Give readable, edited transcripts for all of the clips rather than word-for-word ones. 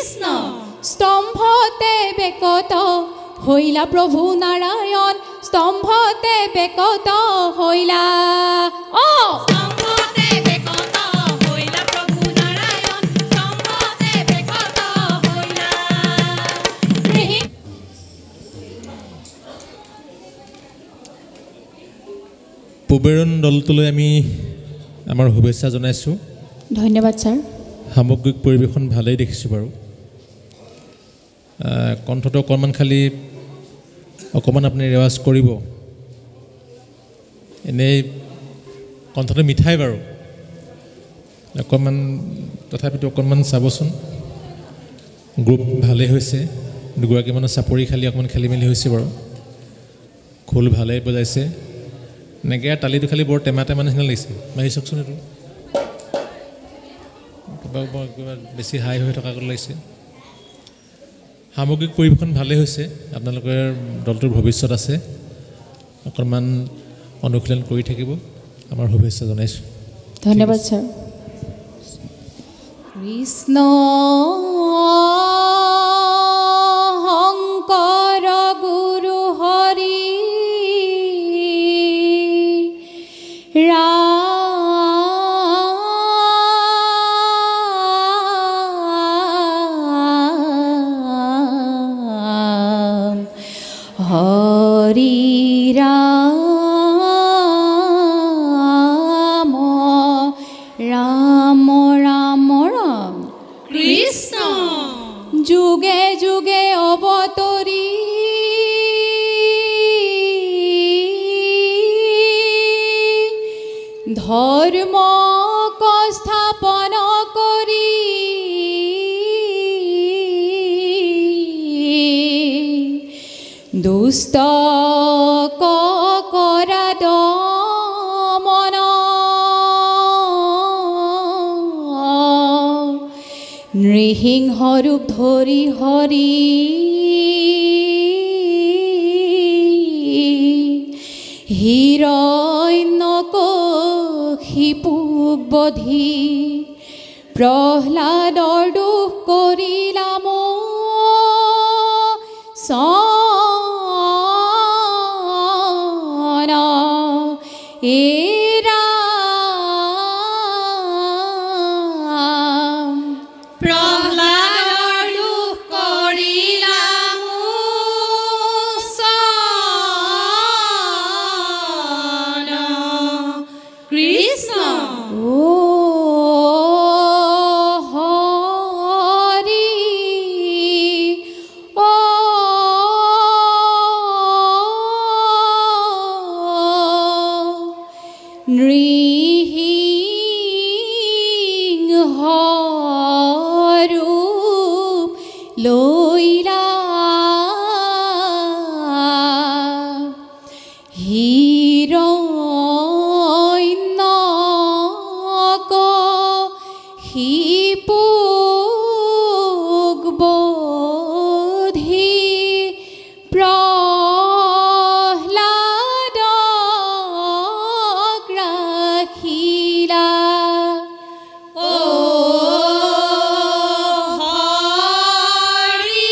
কৃষ্ণ স্তম্ভতে বেকত হইলা প্ৰভু নাৰায়ণ স্তম্ভতে বেকত হইলা স্তম্ভতে বেকত হইলা প্ৰভু নাৰায়ণ স্তম্ভতে বেকত হইলা পুবেৰণ দলটোলৈ আমি আমাৰ শুভেচ্ছা জনাইছোঁ। ধন্যবাদ ছাৰ। সামগ্ৰিক পৰিৱেশন ভালেই দেখিছোঁ বাৰু। কণ্ঠটো অকণমান খালি অকণমান আপুনি ৰেৱাজ কৰিব। এনেই কণ্ঠটো মিঠাই বাৰু, অকণমান তথাপিতো অকণমান চাবচোন। গ্ৰুপ ভালেই হৈছে, দুগৰাকীমানৰ চাপৰি খালি অকণমান খেলি মেলি হৈছে বাৰু। খোল ভালেই বজাইছে, নেগেৰা তালিটো খালি বৰ টেমা টেমা নিচিনা লাগিছে। মাৰি চাওকচোন এইটো, কিবা বেছি হাই হৈ থকা লাগিছে। সামগ্ৰিক পৰিৱেশন ভালেই হৈছে। আপোনালোকৰ দলটোৰ ভৱিষ্যত আছে, অকণমান অনুশীলন কৰি থাকিব, আমাৰ শুভেচ্ছা জনাইছোঁ। ধন্যবাদ ছাৰ। কৃষ্ণ শংকৰ গুৰু হৰি ৰাম হৰি ৰাম ৰাম ৰাম ৰাম কৃষ্ণ যুগে যুগে অৱতৰী ধৰ্ম স্থাপন কৰি দুষ্ট কৰা দমন নৃসিংহ ৰূপ ধৰি হৰি হিৰণ্যকশিপুক বধি প্ৰহ্লাদৰ দুখ কৰিলা মোচন ৰাম প্ৰহ্লাদৰ দুখ কৰিলা মোচন কৃষ্ণ ও হৰি ও নৃসিংহ ৰূপ লৈলা হিৰণ্যকশিপুক বধি প্ৰহ্লাদক ৰাখিলা ও হৰি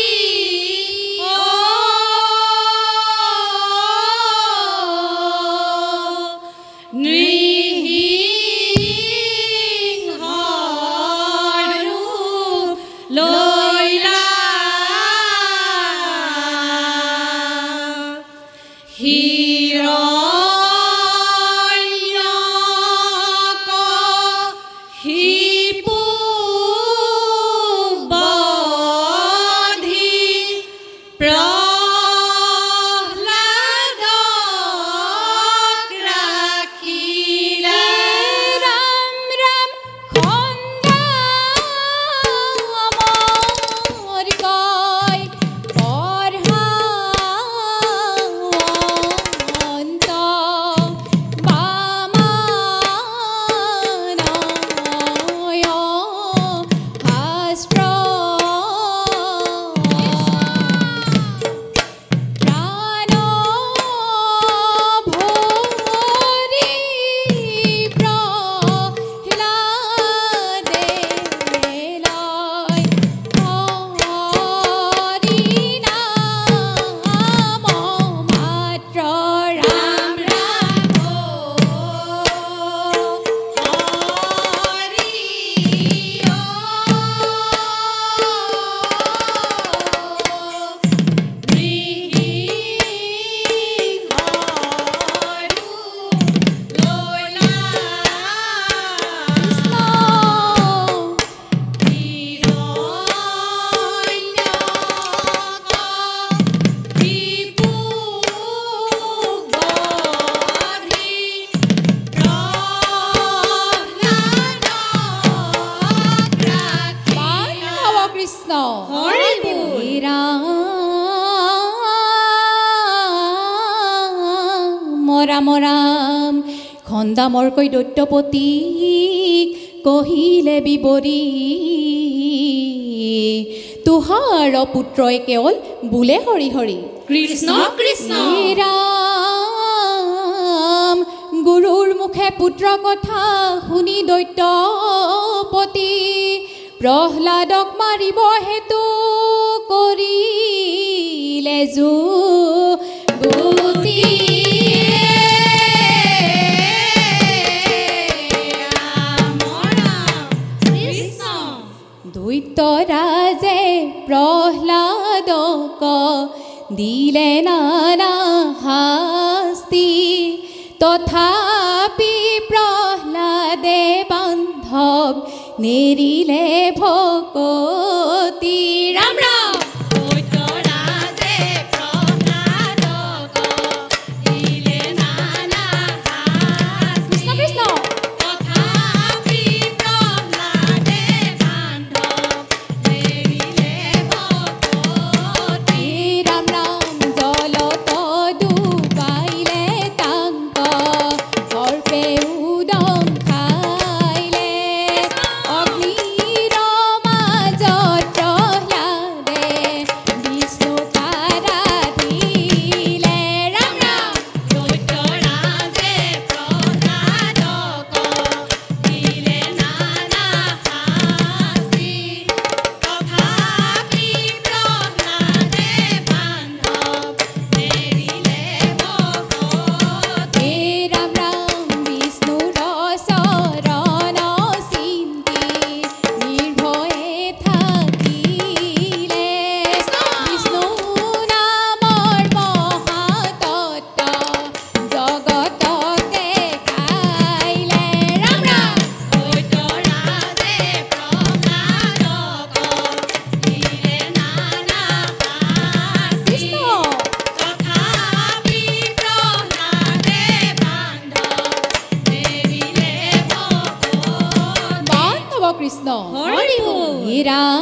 কৃষ্ণ হৰি বল। হে ৰাম ৰাম ৰাম খন্দামৰকৈ দৈত্যপতিক কহিলে বিবৰি তুহাৰ পুত্ৰই কেৱল বোলে হৰি হৰি কৃষ্ণ কৃষ্ণ হে ৰাম গুৰুৰ মুখে পুত্ৰ কথা শুনি দৈত্যপতি প্ৰহ্লাদক মাৰিব হেতু কৰিলে যুগতি দৈত্যৰাজে প্ৰহ্লাদক দিলে নানা শাস্তি তথাপি প্ৰহ্লাদে বান্ধৱ নেৰিলে ভকতি ৰাম ৰাম দৈত্যৰাজে প্ৰহ্লাদক দিলে নানা শাস্তি। কৃষ্ণ কৃষ্ণ তথাপি প্ৰহ্লাদে বান্ধৱ নেৰিলে ভকতি। হে ৰাম ৰাম জলত ডুবাইলে তাংক সৰ্পে উদং খাইলে অগ্নিৰ মাজত প্ৰহ্লাদে বিষ্ণুক আৰাধিলে ৰাম ৰাম দৈত্যৰাজে প্ৰহ্লাদক দিলে নানা শাস্তি। তথাপি প্ৰহ্লাদে বান্ধৱ নেৰিলে ভকতি। হে ৰাম ৰাম বিষ্ণুৰ চৰণ চিন্তি নিৰ্ভয়ে থাকিলে বিষ্ণু নামৰ মহাতত্ত্ব জগতকে খাইলে ৰাম ৰাম দৈত্যৰাজে প্ৰহ্লাদক দিলে নানা শাস্তি। কৃষ্ণ তথাপি প্ৰহ্লাদে বান্ধৱ নেৰিলে ভকতি। বান্ধৱ কৃষ্ণ হৰি বল। হে ৰাম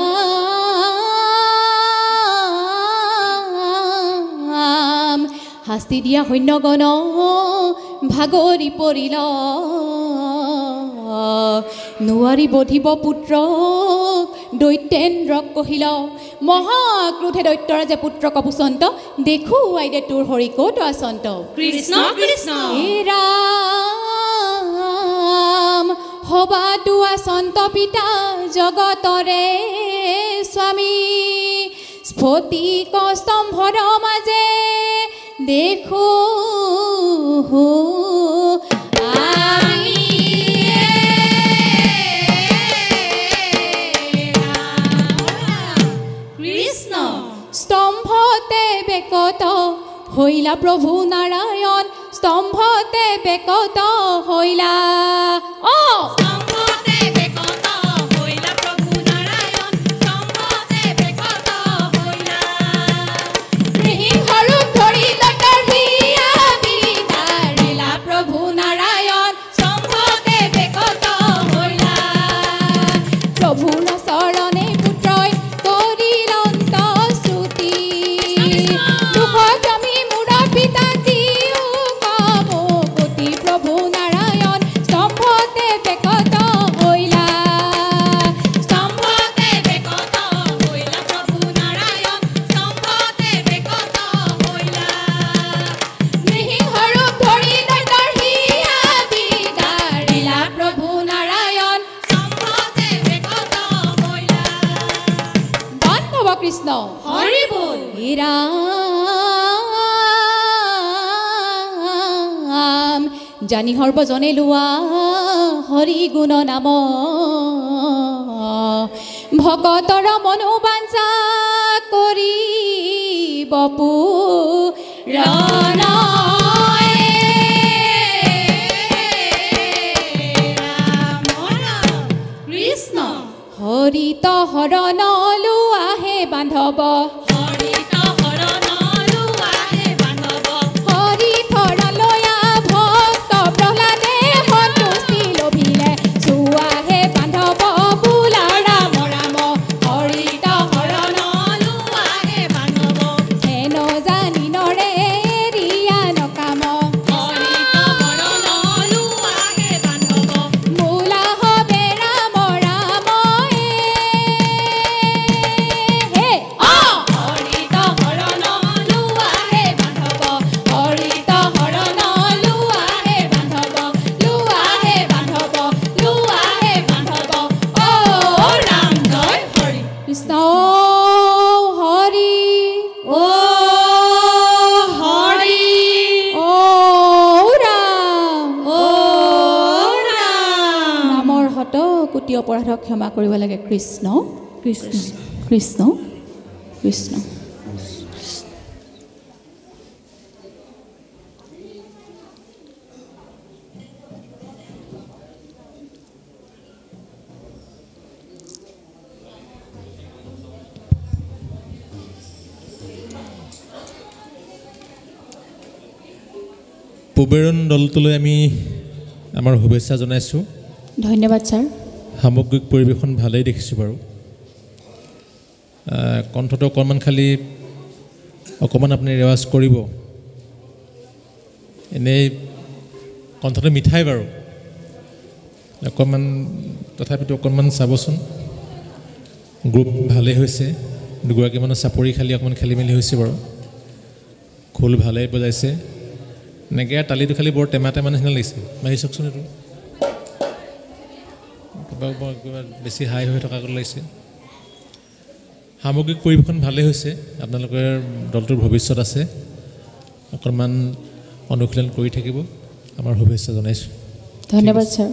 শাস্তি দিয়া সৈন্যগণ ভাগৰি পৰিল নোৱাৰি বধিব পুত্ৰক দৈত্যেন্দ্ৰক কহিল মহাক্ৰোধে দৈত্যৰাজে পুত্ৰক অপুচন্ত দেখুৱাই দে তোৰ হৰি ক'ত আচন্ত কৃষ্ণ কৃষ্ণ হে ৰাম হবাতো আচন্ত পিতা জগতৰে স্বামী স্ফটিক স্তম্ভৰ মাজে দেখো আমি কৃষ্ণ স্তম্ভতে বেকত হইলা প্ৰভু নাৰায়ণ স্তম্ভতে বেকত হইলা স্তম্ভতে বেকত হইলা প্ৰভু নাৰায়ণ স্তম্ভতে বেকত হইলা। নৃসিংহৰূপ ধৰি দৈত্যৰ হিয়া বিদাৰিলা প্ৰভু নাৰায়ণ স্তম্ভতে বেকত হইলা। প্ৰভুৰ চৰণে পুত্ৰই কৰিল অন্তস্তুতি দুখত আমি মূৰ পিতা দিও কমকতি প্ৰভু নাৰায়ণ স্তম্ভতে বেকত হইলা স্তম্ভতে বেকত হইলা প্ৰভু নাৰায়ণ স্তম্ভতে বেকত হইলা। নৃসিংহৰূপ ধৰি দৈত্যৰ হিয়া বিদাৰিলা প্ৰভু নাৰায়ণ স্তম্ভতে বেকত হইলা। বান্ধৱ কৃষ্ণ হৰি বল। হে ৰাম জানি সৰ্বজনে লোৱা হৰি গুণ নাম ভকতৰ মনোবাঞ্ছা কৰি বপুৰণ ৰাম ৰাম কৃষ্ণ হৰিত হৰণ লোৱাহে বান্ধৱ হৰিত হৰণ লোৱাহে বান্ধৱ হৰি থৰলয়া ভক্ত প্ৰহ্লাদে সন্তুষ্টি লভিলে চুৱাহে বান্ধৱ বোলা ৰাম ৰাম হৰিত কৃষ্ণ হৰি ও হৰি ও ৰাম ও ৰাম নামৰ হত কোটি অপৰাধক ক্ষমা কৰিব লাগে কৃষ্ণ কৃষ্ণ কৃষ্ণ কৃষ্ণ পুবেৰণ দলটোলৈ আমি আমাৰ শুভেচ্ছা জনাইছোঁ। ধন্যবাদ ছাৰ সামগ্ৰিক পৰিৱেশন ভালেই দেখিছোঁ বাৰু। কণ্ঠটো অকণমান খালি অকণমান আপুনি ৰেৱাজ কৰিব। এনেই কণ্ঠটো মিঠাই বাৰু, অকণমান তথাপিতো অকণমান চাবচোন। গ্ৰুপ ভালেই হৈছে, দুগৰাকীমানৰ চাপৰি খালি অকণমান খেলি মেলি হৈছে বাৰু। খোল ভালেই বজাইছে, নেগেৰা তালিটো খালি বৰ টেমা টেমা নিচিনা লাগিছে। মাৰি চাওকচোন এইটো, কিবা বেছি হাই হৈ থকা লাগিছে। সামগ্ৰিক পৰিৱেশন ভালেই হৈছে। আপোনালোকৰ দলটোৰ ভৱিষ্যত আছে, অকণমান অনুশীলন কৰি থাকিব। আমাৰ শুভেচ্ছা জনাইছোঁ। ধন্যবাদ ছাৰ।